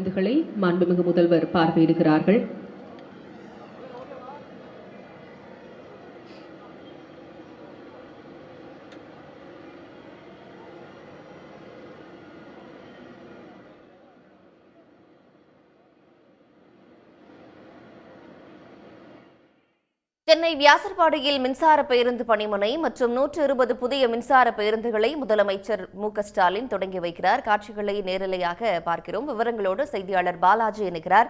பேருந்துகளை மாண்புமிகு முதல்வர் பார்வையிடுகிறார்கள். சென்னை வியாசர்பாடியில் மின்சார பேருந்து பணிமனை மற்றும் 120 புதிய மின்சார பேருந்துகளை முதலமைச்சர் மு.க.ஸ்டாலின் தொடங்கி வைக்கிறார். காட்சிகளை நேரலையாக பார்க்கிறோம். விவரங்களோடு செய்தியாளர் பாலாஜி இணைகிறார்.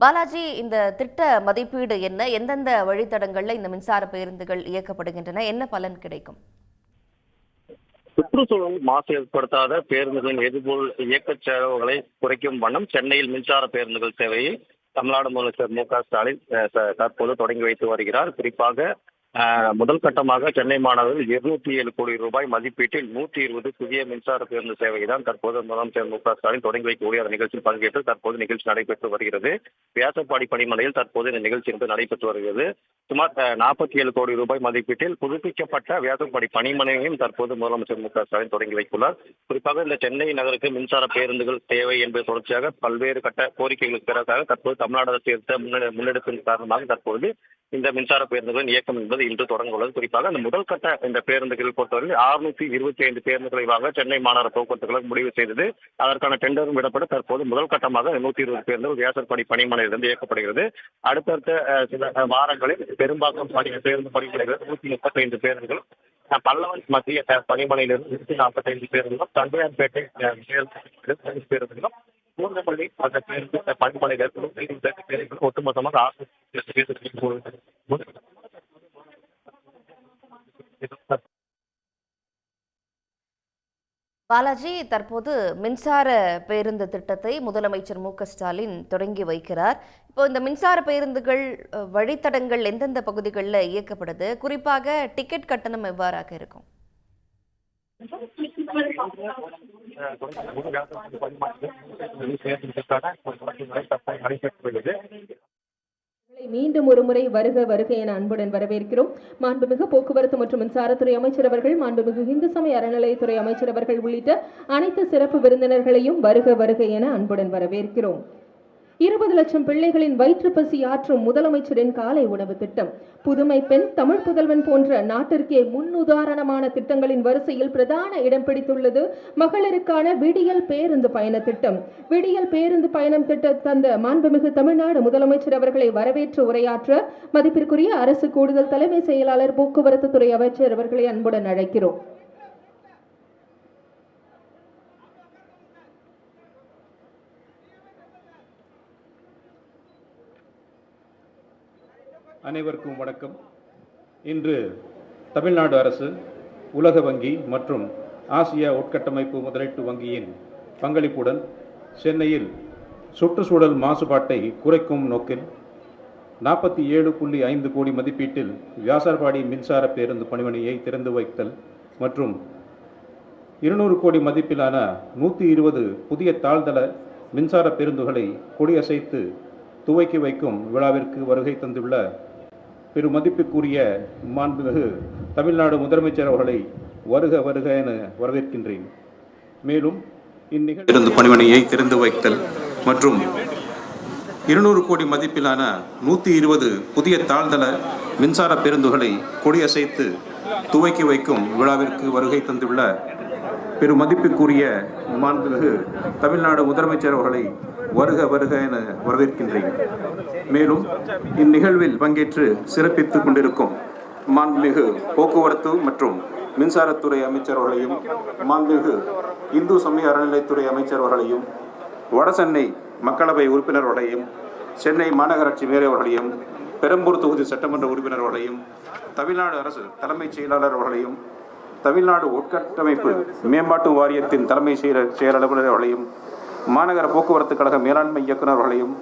பாலாஜி, இந்த திட்ட மதிப்பீடு என்ன? எந்தெந்த வழித்தடங்களில் இந்த மின்சார பேருந்துகள் இயக்கப்படுகின்றன? என்ன பலன் கிடைக்கும்? சுற்றுச்சூழல் மாசு ஏற்படுத்தாத பேருந்துகளின் எதிர்பொருள் இயக்க செலவுகளை குறைக்கும் வண்ணம் சென்னையில் மின்சார பேருந்துகள் சேவையை தமிழ்நாடு முதலமைச்சர் மு.க.ஸ்டாலின் தற்போது தொடங்கி வைத்து வருகிறார். குறிப்பாக முதல் கட்டமாக சென்னை மாநகரில் 207 கோடி ரூபாய் மதிப்பீட்டில் 120 புதிய மின்சார பேருந்து சேவையை தான் தற்போது முதலமைச்சர் மு.க.ஸ்டாலின் தொடங்கி வைக்கக்கூடிய அந்த நிகழ்ச்சியில் பங்கேற்று தற்போது நிகழ்ச்சி நடைபெற்று வருகிறது. வியாசர்பாடி பணிமனையில் தற்போது இந்த நிகழ்ச்சி என்பது நடைபெற்று வருகிறது. சுமார் 47 கோடி ரூபாய் மதிப்பீட்டில் புதுப்பிக்கப்பட்ட வியாசர்பாடி பணிமனையையும் தற்போது முதலமைச்சர் மு.க.ஸ்டாலின் தொடங்கி வைத்துள்ளார். குறிப்பாக இந்த சென்னை நகருக்கு மின்சார பேருந்துகள் தேவை என்பது தொடர்ச்சியாக பல்வேறு கட்ட கோரிக்கைகளுக்கு பிறகாக தற்போது தமிழ்நாடு அரசு எடுத்த முன்னெடுப்பின் காரணமாக தற்போது இந்த மின்சார பேருந்துகளின் இயக்கம் என்பது இன்று தொடங்க உள்ளது. குறிப்பாக அந்த முதல் கட்ட இந்த பேருந்துகள் பொறுத்தவரை 625 பேருந்துகளை வாங்க சென்னை மாநகர போக்குவரத்து கழகம் முடிவு செய்தது. அதற்கான டெண்டரும் விடப்பட்டு தற்போது முதல் கட்டமாக 120 பேருந்துகள் வியாசர்பாடி பணிமனையிலிருந்து இயக்கப்படுகிறது. அடுத்தடுத்த சில வாரங்களில் பெரும்பாக்கம் பேருந்து பணிமனைகள் 135 பேருந்துகள், பல்லவன் மத்திய பணிமனையிலிருந்து 145 பேருந்துகளும், தண்டையார்பேட்டை பேருந்துகளும், பூந்தமல்லி அந்த பேருந்து பணிமனைகள் 150 பேருந்துகள் ஒட்டுமொத்தமாக 6 பாலாஜி, தற்போது மின்சார பேருந்து திட்டத்தை முதலமைச்சர் மு.க.ஸ்டாலின் தொடங்கி வைக்கிறார். இப்போ இந்த மின்சார பேருந்துகள் வழித்தடங்கள் எந்தெந்த பகுதிகளில் இயக்கப்படுது? குறிப்பாக டிக்கெட் கட்டணம் எவ்வாறாக இருக்கும்? மீண்டும் ஒருமுறை வருக வருக என அன்புடன் வரவேற்கிறோம். மாண்புமிகு போக்குவரத்து மற்றும் மின்சாரத்துறை அமைச்சர் அவர்கள், மாண்புமிகு இந்து சமய அறநிலையத்துறை அமைச்சர் அவர்கள் உள்ளிட்ட அனைத்து சிறப்பு விருந்தினர்களையும் வருக வருக என அன்புடன் வரவேற்கிறோம். 20 லட்சம் பிள்ளைகளின் வயிற்றுப்பசி ஆற்றும் முதலமைச்சரின் காலை உணவு திட்டம், புதுமை பெண், தமிழ் புதல்வன் போன்ற நாட்டிற்கே முன்னுதாரணமான திட்டங்களின் வரிசையில் பிரதான இடம் பிடித்துள்ளது மகளிருக்கான விடியல் பேருந்து பயண திட்டம். விடியல் பேருந்து பயணம் திட்டம் தந்த மாண்புமிகு தமிழ்நாடு முதலமைச்சர் அவர்களை வரவேற்று உரையாற்ற மதிப்பிற்குரிய அரசு கூடுதல் தலைமை செயலாளர் போக்குவரத்து துறை அமைச்சர் அவர்களை அன்புடன் அழைக்கிறோம். அனைவருக்கும் வணக்கம். இன்று தமிழ்நாடு அரசு, உலக வங்கி மற்றும் ஆசியா உட்கட்டமைப்பு முதலீட்டு வங்கியின் பங்களிப்புடன் சென்னையில் சுற்றுச்சூழல் மாசுபாட்டை குறைக்கும் நோக்கில் 47.5 கோடி மதிப்பீட்டில் வியாசர்பாடி மின்சார பேருந்து பணிமனையை திறந்து வைத்தல் மற்றும் 200 கோடி மதிப்பிலான 120 புதிய தாழ்தள மின்சார பேருந்துகளை கொடியசைத்து துவக்கி வைக்கும் விழாவிற்கு வருகை தந்துள்ள பெருமதிப்புக்குரிய மாண்புமிகு தமிழ்நாடு முதலமைச்சர் அவர்களை வருக வருக என வரவேற்கின்றேன். மேலும் இந்நிகழ்ச்சி பணிமனையை திறந்து வைத்தல் மற்றும் 200 கோடி மதிப்பிலான 120 புதிய தாழ்தள மின்சார பேருந்துகளை கொடியசைத்து துவக்கி வைக்கும் விழாவிற்கு வருகை தந்துள்ள பெருமதிப்புக்குரிய மாண்புமிகு தமிழ்நாடு முதலமைச்சர் அவர்களை வருக வருக என வரவேற்கின்றேன். மேலும் இந்நிகழ்வில் பங்கேற்று சிறப்பித்துக் கொண்டிருக்கும் மாண்புமிகு போக்குவரத்து மற்றும் மின்சாரத்துறை அமைச்சர் அவர்களையும், மாண்புமிகு இந்து சமய அறநிலையத்துறை அமைச்சர் அவர்களையும், வடசென்னை மக்களவை உறுப்பினர் அவர்களையும், சென்னை மாநகராட்சி மேயர் அவர்களையும், பெரம்பூர் தொகுதி சட்டமன்ற உறுப்பினர் அவர்களையும், தமிழ்நாடு அரசு தலைமைச் செயலாளர் அவர்களையும், தமிழ்நாடு உட்கட்டமைப்பு மேம்பாட்டு வாரியத்தின் தலைமை செயல் அலுவலர் அவர்களையும், மாநகர போக்குவரத்து கழக மேலாண்மை இயக்குநர் அவர்களையும்,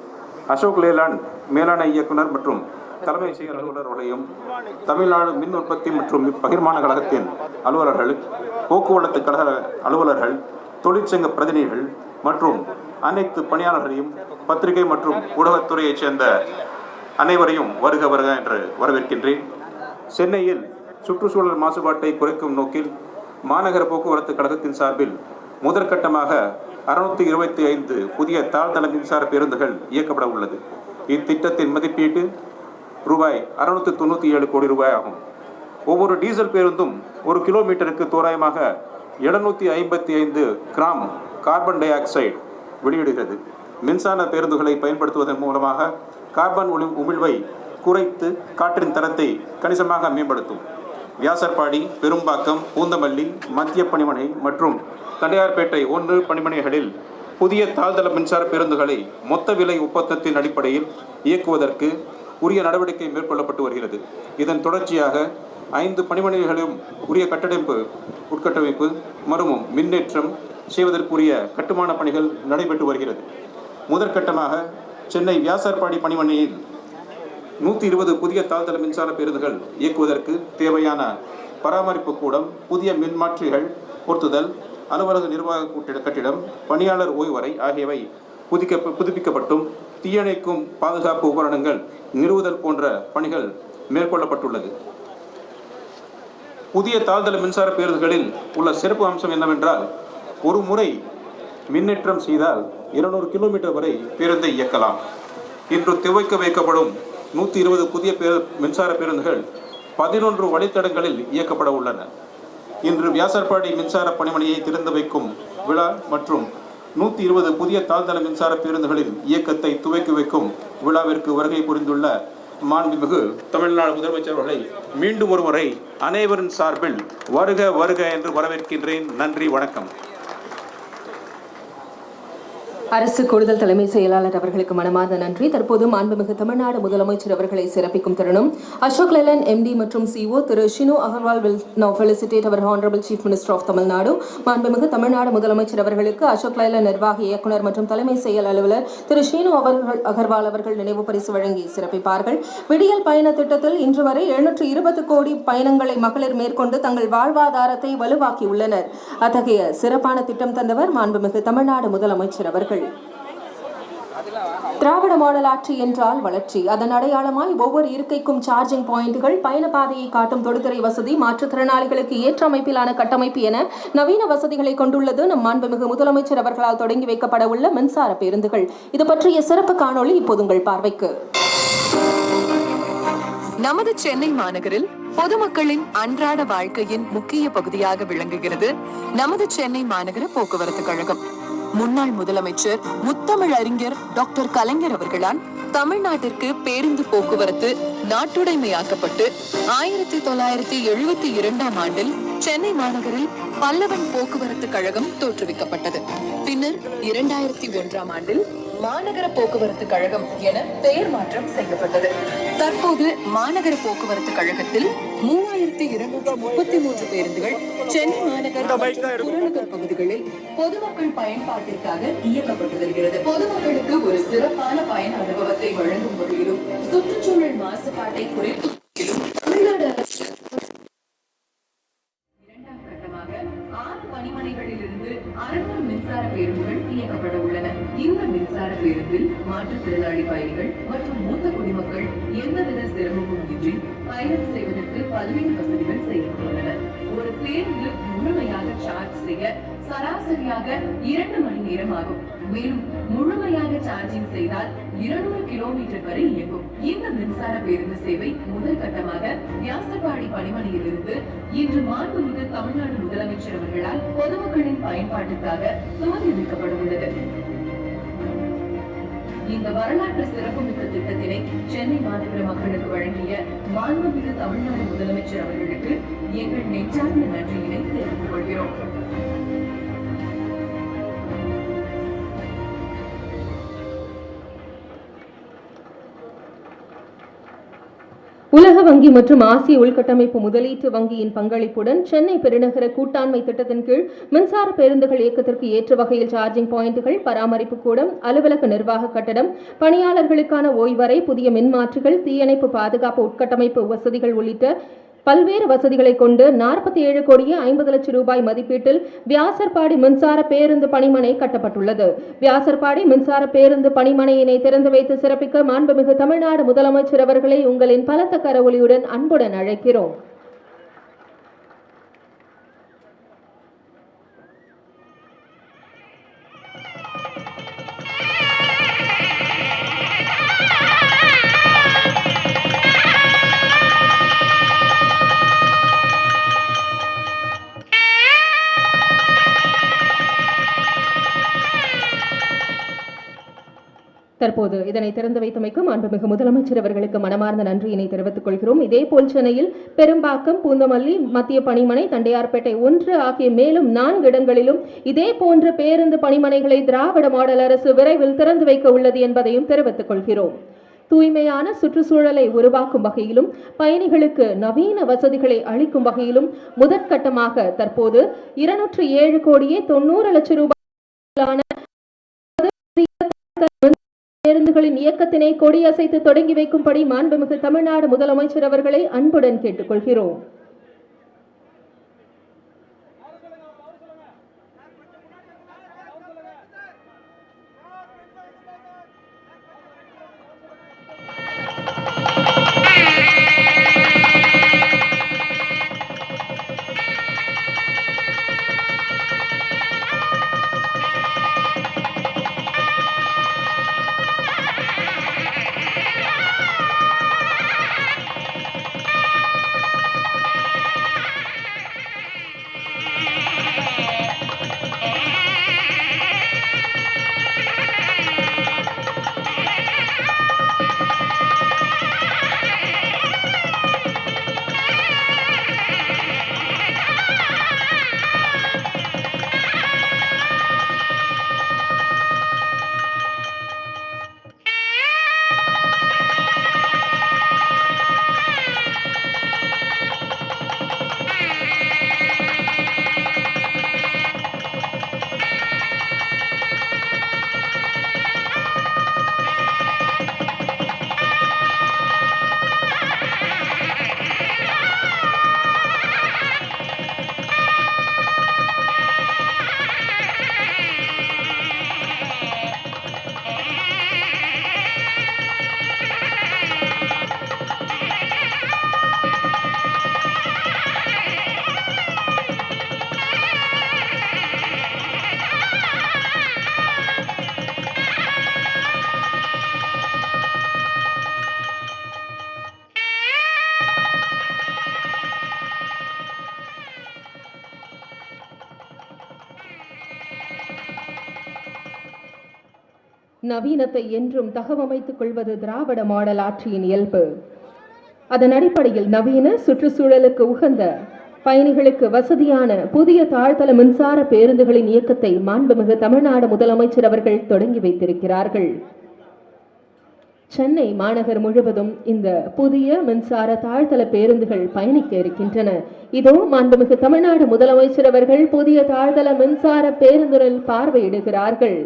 அசோக் லேலாண்ட் மேலாண்மை இயக்குநர் மற்றும் தலைமை செயல் அலுவலர் அவர்களையும், தமிழ்நாடு மின் உற்பத்தி மற்றும் பகிர்மான கழகத்தின் அலுவலர்கள், போக்குவரத்து கழக அலுவலர்கள், தொழிற்சங்க பிரதிநிதிகள் மற்றும் அனைத்து பணியாளர்களையும், பத்திரிகை மற்றும் ஊடகத்துறையைச் சேர்ந்த அனைவரையும் வருக வருக என்று வரவேற்கின்றேன். சென்னையில் சுற்றுச்சூழல் மாசுபாட்டை குறைக்கும் நோக்கில் மாநகர போக்குவரத்து கழகத்தின் சார்பில் முதற்கட்டமாக 625 புதிய தாழ்தள மின்சார பேருந்துகள் இயக்கப்பட உள்ளது. இத்திட்டத்தின் மதிப்பீட்டு ரூபாய் 697 கோடி ரூபாய் ஆகும். ஒவ்வொரு டீசல் பேருந்தும் ஒரு கிலோமீட்டருக்கு தோராயமாக 755 கிராம் கார்பன் டை ஆக்சைடு வெளியிடுகிறது. மின்சார பேருந்துகளை பயன்படுத்துவதன் மூலமாக கார்பன் உமிழ்வை குறைத்து காற்றின் தரத்தை கணிசமாக மேம்படுத்தும். வியாசர்பாடி, பெரும்பாக்கம், பூந்தமல்லி, மத்திய பணிமனை மற்றும் தண்டையார்பேட்டை 1 பணிமனைகளில் புதிய தாழ்தள மின்சார பேருந்துகளை மொத்த விலை ஒப்பந்தத்தின் அடிப்படையில் இயக்குவதற்கு உரிய நடவடிக்கை மேற்கொள்ளப்பட்டு வருகிறது. இதன் தொடர்ச்சியாக 5 பணிமனைகளிலும் உரிய உட்கட்டமைப்பு மற்றும் மின்னேற்றம் செய்வதற்குரிய கட்டுமான பணிகள் நடைபெற்று வருகிறது. முதற்கட்டமாக சென்னை வியாசர்பாடி பணிமனையில் 120 புதிய தாழ்தள மின்சார பேருந்துகள் இயக்குவதற்கு தேவையான பராமரிப்பு கூடம், புதிய மின்மாற்றிகள் பொருத்துதல், அலுவலக நிர்வாக கட்டிடம், பணியாளர் ஓய்வறை ஆகியவை புதுப்பிக்கப்பட்டும் தீயணைக்கும் பாதுகாப்பு உபகரணங்கள் நிறுவுதல் போன்ற பணிகள் மேற்கொள்ளப்பட்டுள்ளது. புதிய தாழ்தள மின்சார பேருந்துகளில் உள்ள சிறப்பு அம்சம் என்னவென்றால், ஒரு முறை மின்னேற்றம் செய்தால் 200 கிலோமீட்டர் வரை பேருந்தை இயக்கலாம். இன்று துவக்க வைக்கப்படும் 120 புதிய மின்சார பேருந்துகள் 11 வழித்தடங்களில் இயக்கப்பட உள்ளன. இன்று வியாசர்பாடி மின்சார பணிமனையை திறந்து வைக்கும் விழா மற்றும் 120 புதிய தாழ்தள மின்சார பேருந்துகளின் இயக்கத்தை துவக்கி வைக்கும் விழாவிற்கு வருகை புரிந்துள்ள மாண்புமிகு தமிழ்நாடு முதலமைச்சர் அவர்களை மீண்டும் ஒருமுறை அனைவரின் சார்பில் வருக வருக என்று வரவேற்கின்றேன். நன்றி, வணக்கம். அரசு கூடுதல் தலைமை செயலாளர் அவர்களுக்கு மனமார்ந்த நன்றி. தற்போது மாண்புமிகு தமிழ்நாடு முதலமைச்சர் அவர்களை சிறப்பிக்கும் தருணம். அசோக் லேலண்ட் MD மற்றும் CO Thiru Shinu Agarwal will now felicitate our Honorable Chief Minister of Tamil Nadu. மாண்புமிகு தமிழ்நாடு முதலமைச்சர் அவர்களுக்கு அசோக் லேலண்ட் நிர்வாக இயக்குனர் மற்றும் தலைமை செயல் அலுவலர் திரு ஷினு அகர்வால் அவர்கள் நினைவு பரிசு வழங்கி சிறப்பிப்பார்கள். விடியல் பயண திட்டத்தில் இன்று வரை 720 கோடி பயணங்களை மகளிர் மேற்கொண்டு தங்கள் வாழ்வாதாரத்தை வலுவாக்கியுள்ளனர். அத்தகைய சிறப்பான திட்டம் தந்தவர் மாண்புமிகு தமிழ்நாடு முதலமைச்சர் அவர்கள். திராவிட மாடல் ஆட்சி என்றால் வளர்ச்சி. அதன் அடையாளமாய் ஒவ்வொரு இருக்கைக்கும் சார்ஜிங் பாயிண்டுகள், பயண பாதையை காட்டும் தொடுதிரை வசதி, மாற்றுத்திறனாளிகளுக்கு ஏற்ற அமைப்பிலான கட்டமைப்பு என நவீன வசதிகளை கொண்டுள்ளது நம் மாண்புமிகு முதலமைச்சர் அவர்களால் தொடங்கி வைக்கப்பட உள்ள மின்சார பேருந்துகள். இது பற்றிய சிறப்பு காணொளி இப்போது உங்கள் பார்வைக்கு. நமது சென்னை மாநகரில் பொதுமக்களின் அன்றாட வாழ்க்கையின் முக்கிய பகுதியாக விளங்குகிறது நமது சென்னை மாநகர போக்குவரத்து கழகம். முன்னாள் முதலமைச்சர் முத்தமிழ் அறிஞர் டாக்டர் கலைஞர் அவர்களால் தமிழ்நாட்டிற்கு பேருந்து போக்குவரத்து நாட்டுடைமையாக்கப்பட்டு 1972ஆம் ஆண்டில் சென்னை மாநகரில் பல்லவன் போக்குவரத்து கழகம் தோற்றுவிக்கப்பட்டது. பின்னர் 2001ஆம் ஆண்டில் மாநகர போக்குவரத்து கழகம் என பெயர் மாற்றம் செய்யப்பட்டது. தற்போது மாநகர போக்குவரத்து கழகத்தில் 3233 பேருந்துகள் சென்னை மாநகர் புறநகர் பகுதிகளில் பொதுமக்கள் பயன்பாட்டிற்காக இயக்கப்பட்டு வருகிறது. பொதுமக்களுக்கு ஒரு சிறப்பான பயண அனுபவத்தை வழங்கும் வகையிலும் சுற்றுச்சூழல் மாசுபாட்டை குறைக்கும் தமிழ்நாடு அரசு 2ஆம் கட்டமாக 6 பணிமனைகளிலிருந்து 600 மின்சார பேருந்துகள் இயக்கப்பட உள்ளன. இந்த மின்சார பேருந்தில் மாற்றுத்திறனாளி பயணிகள் மற்றும் மூத்த குடிமக்கள் எந்தவித சிரமமும் இன்றி பயணம் செய்வதற்கு பல்வேறு வசதிகள் செய்யப்பட்டுள்ளன. ஒரு பேருந்து முழுமையாக சார்ஜ் செய்ய சராசரியாக 2 மணி நேரம் ஆகும். மேலும் முழுமையாக சார்ஜிங் செய்தால் 200 கிலோமீட்டர் வரை இயங்கும். இந்த மின்சார பேருந்து சேவை முதல் கட்டமாக வியாசர்பாடி பணிமனையிலிருந்து இன்று மாண்புமிகு தமிழ்நாடு முதலமைச்சர் அவர்களால் பொதுமக்களின் பயன்பாட்டிற்காக துவங்கி வைக்கப்பட உள்ளது. இந்த வரலாற்று சிறப்புமிக்க திட்டத்தினை சென்னை மாநகர மக்களுக்கு வழங்கிய மாண்புமிகு தமிழ்நாடு முதலமைச்சர் அவர்களுக்கு எங்கள் நெஞ்சார்ந்த நன்றியினை தெரிவித்துக் கொள்கிறோம். உலக வங்கி மற்றும் ஆசிய உள்கட்டமைப்பு முதலீட்டு வங்கியின் பங்களிப்புடன் சென்னை பெருநகர கூட்டாண்மை திட்டத்தின் கீழ் மின்சார பேருந்துகள் இயக்கத்திற்கு ஏற்ற வகையில் சார்ஜிங் பாயிண்டுகள், பராமரிப்பு கூடம், அலுவலக நிர்வாக கட்டடம், பணியாளர்களுக்கான ஓய்வறை, புதிய மின்மாற்றிகள், தீயணைப்பு பாதுகாப்பு உட்கட்டமைப்பு வசதிகள் உள்ளிட்ட பல்வேறு வசதிகளை கொண்டு 47 கோடியே 50 லட்சம் ரூபாய் மதிப்பீட்டில் வியாசர்பாடி மின்சார பேருந்து பணிமனை கட்டப்பட்டுள்ளது. வியாசர்பாடி மின்சார பேருந்து பணிமனையினை திறந்து வைத்து சிறப்பிக்க மாண்புமிகு தமிழ்நாடு முதலமைச்சர் அவர்களை உங்களின் பலத்த கரவொலியுடன் அன்புடன் அழைக்கிறோம். தற்போது இதனை திறந்து வைத்தமைக்கு மாண்புமிகு முதலமைச்சர் அவர்களுக்கு மனமார்ந்த நன்றியினை தெரிவித்துக் கொள்கிறோம். இதேபோல் சென்னையில் பெரும்பாக்கம், பூந்தமல்லி, மத்திய பணிமனை, தண்டையார்பேட்டை 1 ஆகிய மேலும் 4 இடங்களிலும் இதே போன்ற பேருந்து பணிமனைகளை திராவிட மாடல் அரசு விரைவில் திறந்து வைக்க உள்ளது என்பதையும் தெரிவித்துக் கொள்கிறோம். தூய்மையான சுற்றுச்சூழலை உருவாக்கும் வகையிலும் பயணிகளுக்கு நவீன வசதிகளை அளிக்கும் வகையிலும் முதற்கட்டமாக தற்போது 207 கோடியே 90 லட்சம் ரூபாய் பேருந்துகளின் இயக்கத்தினை கொடியசைத்து தொடங்கி வைக்கும்படி மாண்புமிகு தமிழ்நாடு முதலமைச்சர் அவர்களை அன்புடன் கேட்டுக்கொள்கிறோம். நவீனத்தை என்றும் தகவமைத்துக் கொள்வது திராவிட மாடல் ஆட்சியின் இயல்பு. அதன் அடிப்படையில் நவீன சுற்றுச்சூழலுக்கு உகந்த பயணிகளுக்கு வசதியான புதிய தாழ்தள மின்சார பேருந்துகளின் இயக்கத்தை மாண்புமிகு தமிழ்நாடு முதலமைச்சர் அவர்கள் தொடங்கி வைத்திருக்கிறார்கள். சென்னை மாநகர் முழுவதும் இந்த புதிய மின்சார தாழ்தள பேருந்துகள் பயணிக்க இருக்கின்றன. இதோ மாண்புமிகு தமிழ்நாடு முதலமைச்சர் அவர்கள் புதிய தாழ்தள மின்சார பேருந்துகள் பார்வையிடுகிறார்கள்.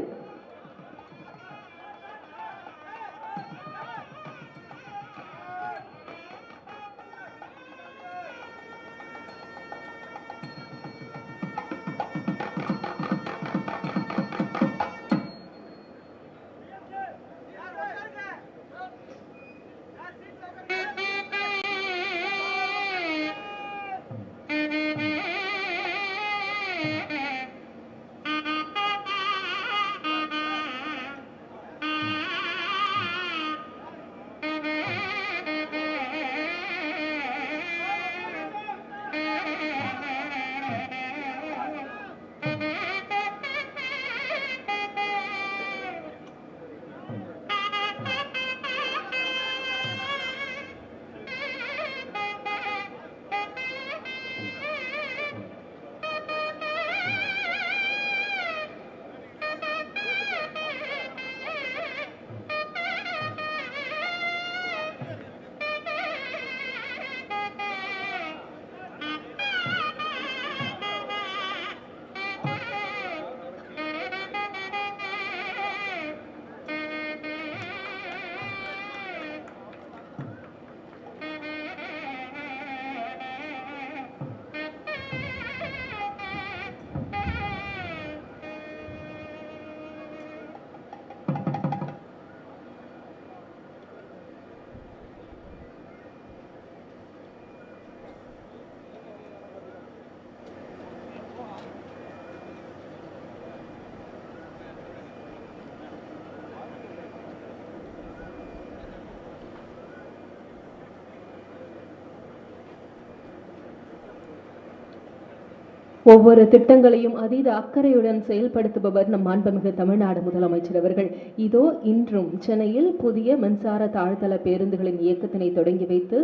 ஒவ்வொரு திட்டங்களையும் அதீத அக்கறையுடன் செயல்படுத்துபவர் நம் மாண்புமிகு தமிழ்நாடு முதலமைச்சர் அவர்கள். இதோ இன்றும் சென்னையில் புதிய மின்சார தாழ்தள பேருந்துகளின் இயக்கத்தினை தொடங்கி வைத்து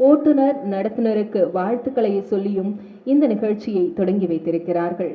ஓட்டுநர் நடத்துனருக்கு வாழ்த்துக்களை சொல்லியும் இந்த நிகழ்ச்சியை தொடங்கி வைத்திருக்கிறார்கள்.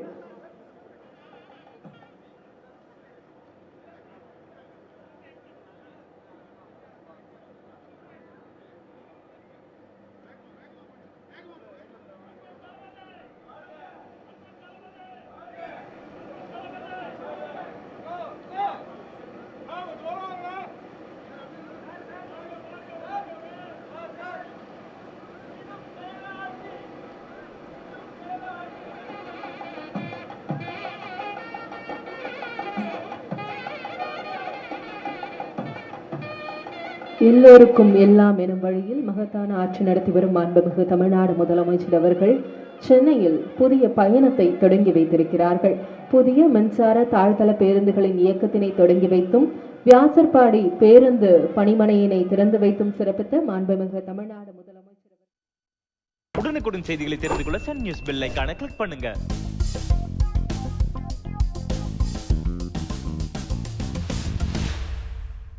எல்லோருக்கும் எல்லாம் எனும் வழியில் மகத்தான ஆட்சி நடத்தி வரும் மாண்புமிகு தமிழ்நாடு முதலமைச்சர் அவர்கள் சென்னையில் புதிய பயணத்தை தொடங்கி வைத்திருக்கிறார்கள். புதிய மின்சார தாழ்தள பேருந்துகளின் இயக்கத்தினை தொடங்கி வைத்தும் வியாசர்பாடி பேருந்து பணிமனையினை திறந்து வைத்தும் சிறப்பித்த மாண்புமிகு தமிழ்நாடு முதலமைச்சர். உடனுக்குடன் செய்திகளை தெரிந்து கொள்ள சன் நியூஸ் பெல் ஐகானை கிளிக் பண்ணுங்க.